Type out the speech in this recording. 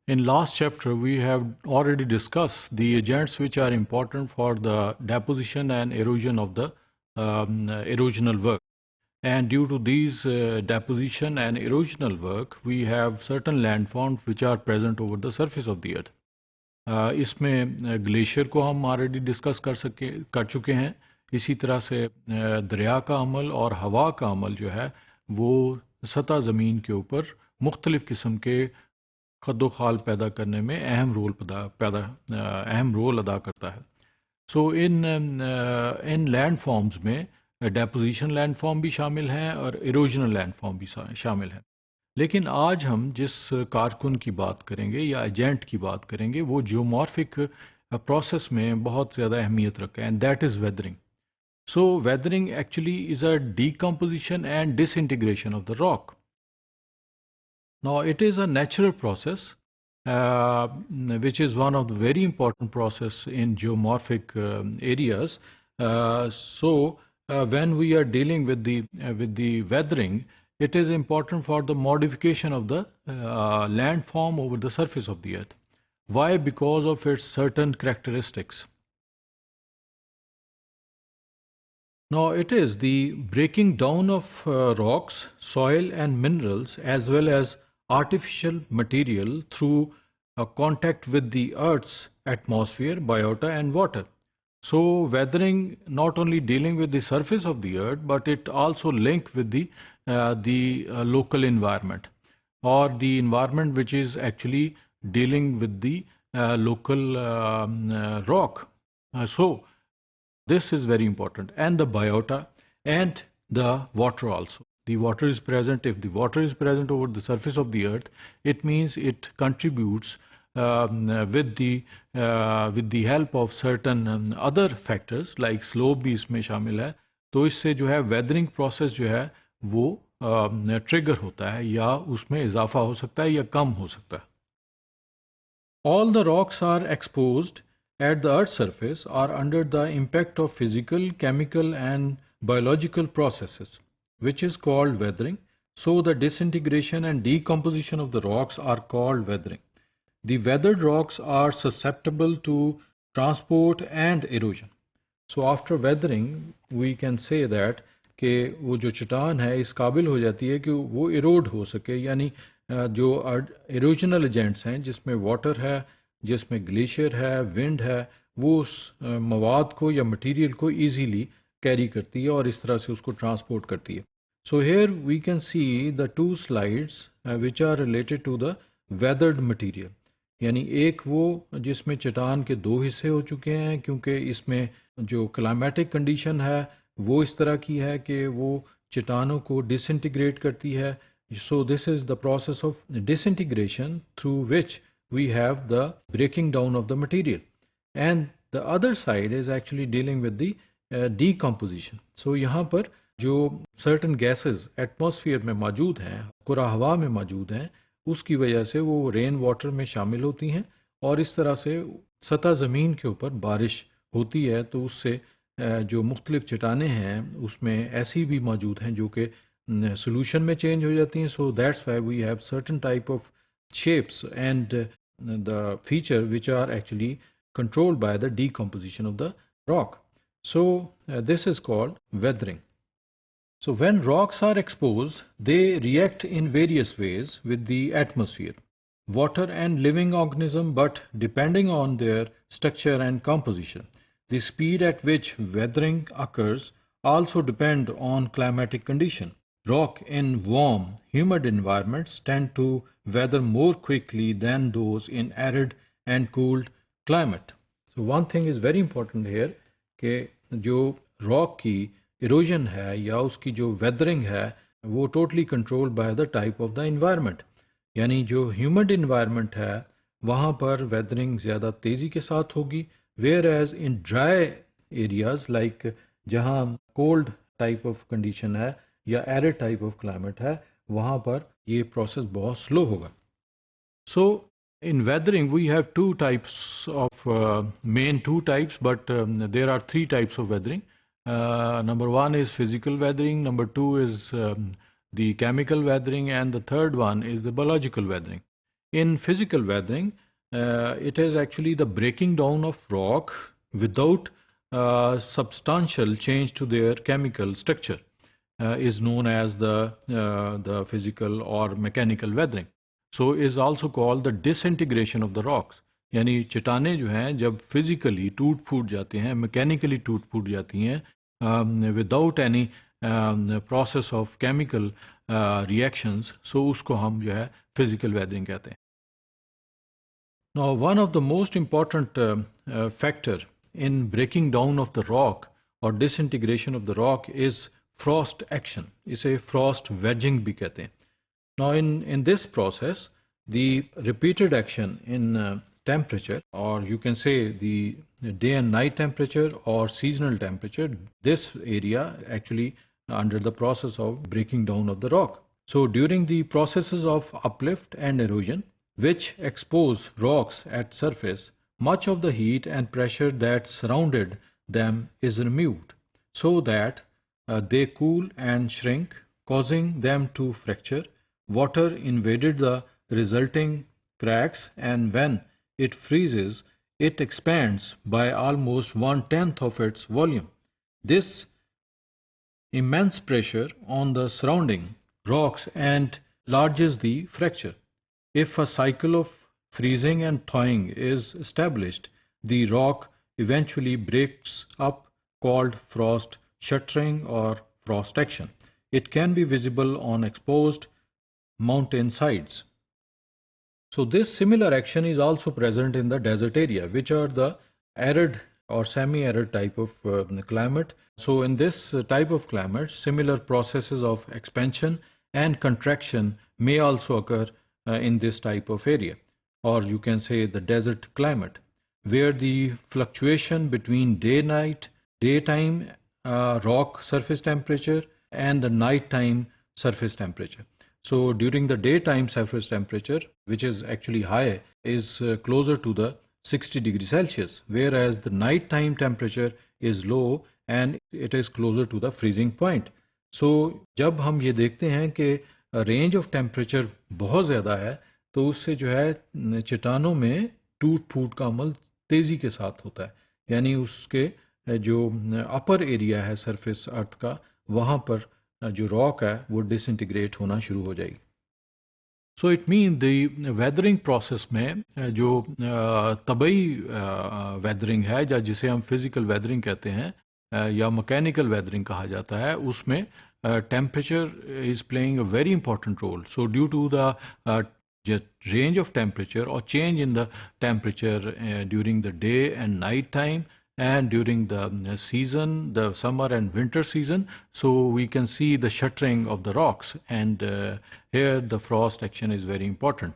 In last chapter, we have already discussed the agents which are important for the deposition and erosion of the erosional work. And due to these deposition and erosional work, we have certain landforms which are present over the surface of the earth. इसमें glacier को हम already discuss कर चुके हैं. इसी तरह से दरिया का अमल और हवा का अमल जो है वो सतह ज़मीन के ऊपर मुख्तलिफ़ किस्म के खद्दो खाल पैदा करने में अहम रोल अदा करता है. सो इन लैंड फॉर्म्स में डेपोजिशन लैंड फॉर्म भी शामिल हैं और इरोजनल लैंड फॉर्म भी शामिल हैं. लेकिन आज हम जिस कारकुन की बात करेंगे या एजेंट की बात करेंगे वो जियोमॉर्फिक प्रोसेस में बहुत ज़्यादा अहमियत रखा है, and that is weathering. So weathering actually is a decomposition and disintegration of the rock. Now, it is a natural process, which is one of the very important process in geomorphic areas. When we are dealing with the weathering, it is important for the modification of the landform over the surface of the earth. Why? Because of its certain characteristics. Now, it is the breaking down of rocks, soil and minerals as well as artificial material through contact with the Earth's atmosphere, biota and water. So weathering not only dealing with the surface of the Earth, but it also linked with the local environment, or the environment which is actually dealing with the local rock. So this is very important, and the biota and the water also. The water is present. If the water is present over the surface of the earth, it means it contributes with the help of certain other factors like slope भी इसमें शामिल है. तो इससे जो है weathering process जो है वो ट्रिगर होता है या उसमें इजाफा हो सकता है या कम हो सकता है. All the rocks are exposed at the Earth's surface are under the impact of physical, chemical and biological processes, which is called weathering. So the disintegration and decomposition of the rocks are called weathering. The weathered rocks are susceptible to transport and erosion. So after weathering, we can say that कि वो जो चट्टान है इस काबिल हो जाती है कि वो इरोड हो सके, यानी जो इरोजनल एजेंट्स हैं जिसमें वाटर है, जिसमें ग्लेशियर है, विंड है, वो उस मवाद को या मटेरियल को इजीली कैरी करती है और इस तरह से उसको ट्रांसपोर्ट करती है. So here we can see the two slides which are related to the weathered material. यानी एक वो जिसमें चट्टान के दो हिस्से हो चुके हैं क्योंकि इसमें जो क्लाइमेटिक कंडीशन है वो इस तरह की है कि वो चट्टानों को डिसइंटीग्रेट करती है. So this is the process of disintegration through which we have the breaking down of the material. And the other side is actually dealing with the decomposition. So यहाँ पर जो certain gases atmosphere में मौजूद हैं, कुरा हवा में मौजूद हैं, उसकी वजह से वो रेन वाटर में शामिल होती हैं और इस तरह से सतह ज़मीन के ऊपर बारिश होती है. तो उससे जो मुख्तलिफ चट्टानें हैं उसमें ऐसी भी मौजूद हैं जो कि solution में change हो जाती हैं. So that's why we have certain type of shapes and the feature which are actually controlled by the decomposition of the rock. So this is called weathering. So when rocks are exposed, they react in various ways with the atmosphere, water and living organism, but depending on their structure and composition. The speed at which weathering occurs also depend on climatic condition. Rock in warm, humid environments tend to weather more quickly than those in arid and cooled climate. So one thing is very important here कि जो rock की erosion है या उसकी जो weathering है वो totally controlled by the type of the environment. यानी जो humid environment है वहाँ पर weathering ज़्यादा तेज़ी के साथ होगी, whereas in dry areas like जहाँ cold type of condition है या एरिड टाइप ऑफ क्लाइमेट है वहाँ पर ये प्रोसेस बहुत स्लो होगा. So in weathering we have two types of main two types but there are three types of weathering. Number one is physical weathering, number two is the chemical weathering, and the third one is the biological weathering. In physical weathering, it is actually the breaking down of rock without substantial change to their chemical structure is known as the physical or mechanical weathering. So is also called the disintegration of the rocks. यानी चट्टानें जो हैं जब physically टूट फूट जाते हैं, mechanically टूट फूट जाती हैं without any process of chemical reactions, so उसको हम जो है फिजिकल वेदरिंग कहते हैं. Now, one of the most important factor in breaking down of the rock or disintegration of the rock is frost action. इसे frost wedging भी कहते हैं. Now, in this process, the repeated action in temperature, or you can say the day and night temperature or seasonal temperature, this area actually under the process of breaking down of the rock. So during the processes of uplift and erosion, which expose rocks at surface, much of the heat and pressure that surrounded them is removed, so that they cool and shrink, causing them to fracture. Water invaded the resulting cracks, and when it freezes, it expands by almost 1/10 of its volume. This immense pressure on the surrounding rocks enlarges the fracture. If a cycle of freezing and thawing is established, the rock eventually breaks up, called frost shattering or frost action. It can be visible on exposed mountain sides. So this similar action is also present in the desert area, which are the arid or semi-arid type of climate. So in this type of climate, similar processes of expansion and contraction may also occur in this type of area, or you can say the desert climate, where the fluctuation between daytime rock surface temperature and the nighttime surface temperature. So during the daytime surface temperature, which is actually high, is closer to the 60 degrees Celsius, whereas the nighttime temperature is low and it is closer to the freezing point. So जब हम ये देखते हैं कि range of temperature बहुत ज़्यादा है, तो उससे जो है चट्टानों में टूट फूट का अमल तेज़ी के साथ होता है. यानी उसके जो अपर एरिया है सरफेस अर्थ का, वहाँ पर जो रॉक है वो डिसइंटीग्रेट होना शुरू हो जाएगी. So it mean the weathering process में जो तबई वेदरिंग है, या जिसे हम फिजिकल वेदरिंग कहते हैं या मैकेनिकल वेदरिंग कहा जाता है, उसमें temperature is playing a very important role. So due to the range of temperature or change in the temperature during the day and night time and during the season, the summer and winter season, so we can see the shattering of the rocks, and here the frost action is very important.